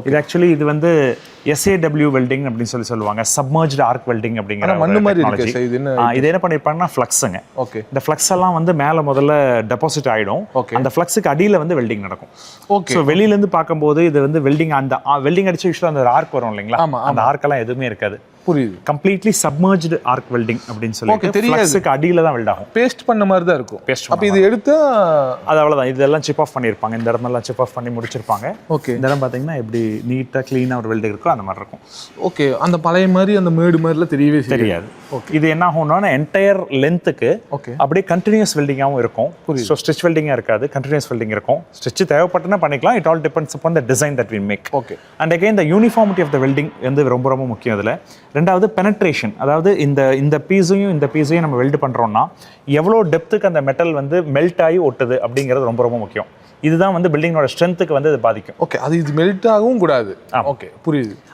இது ஆக்சுவலி இது வந்து SAW வெல்டிங் அப்படின்னு சொல்லுவாங்க, சப்மர்ஜ்டு ஆர்க் வெல்டிங் அப்படிங்கிற மண்ணு மாதிரி technology. இருக்கு இது என்ன இது என்ன பண்ணிருப்பாங்கன்னா ஃப்ளக்ஸுங்க. ஓகே இந்த ஃப்ளக்ஸ் எல்லாம் வந்து மேல முதல்ல டெபாசிட் ஆயிடும். Okay. அந்த ஃப்ளக்ஸுக்கு அடியில வந்து வெல்டிங் நடக்கும். ஓகே ஸோ வெளியில இருந்து பார்க்கும்போது இது வந்து வெல்டிங், அந்த வெல்டிங் அடிச்ச யூஸ்வலாக அந்த ஆர்க் வரும் இல்லைங்களா, ஆமா, அந்த ஆர்க்கெல்லாம் எதுவுமே இருக்காது. புரியுது கம்ப்ளீட்லி சப்மர்ஜ்டு ஆர்க் வெல்டிங் அப்படின்னு சொல்லி தெரியாது. ஃப்ளக்ஸுக்கு அடியில தான் வெல்ட் ஆகும். பேஸ்ட் பண்ண மாதிரி தான் இருக்கும். Paste அப்ப இது எடுத்தா அது அவ்வளவுதான். இதெல்லாம் சிப் ஆஃப் பண்ணியிருப்பாங்க, இந்த இடமெல்லாம் சிப் ஆஃப் பண்ணி முடிச்சிருப்பாங்க. ஓகே இந்த இடம் பார்த்தீங்கன்னா எப்படி நீட்டாக க்ளீனாக ஒரு வெல்டிங் இருக்கோ அந்த மாதிரி இருக்கும். ஓகே அந்த பழைய மாதிரி அந்த மேடு மாதிரிலாம் தெரியவே தெரியாது. இது என்ன ஆகும்னா என்டையர் லென்த்துக்கு ஓகே அப்படியே கண்டினியூஸ் வெல்டிங்காகவும் இருக்கும். ஸோ ஸ்டிச் வெல்டிங்காக இருக்காது, கண்டினியூஸ் வெல்டிங் இருக்கும். ஸ்டிச் தேவைப்பட்டுனா பண்ணிக்கலாம். It all depends upon the design that we make. Okay and again the uniformity of the welding வந்து ரொம்ப ரொம்ப முக்கியம் இதில். ரெண்டாவது பெனட்ரேஷன், அதாவது இந்த பீஸையும் நம்ம வெல்டு பண்ணுறோம்னா எவ்வளோ டெப்த்துக்கு அந்த மெட்டல் வந்து மெல்ட் ஆகி ஒட்டுது அப்படிங்கிறது ரொம்ப ரொம்ப முக்கியம். இதுதான் வந்து பில்டிங்கோட ஸ்ட்ரென்த்துக்கு வந்து இது பாதிக்கும். ஓகே அது இது மெல்ட் ஆகவும் கூடாது. ஓகே புரியுது.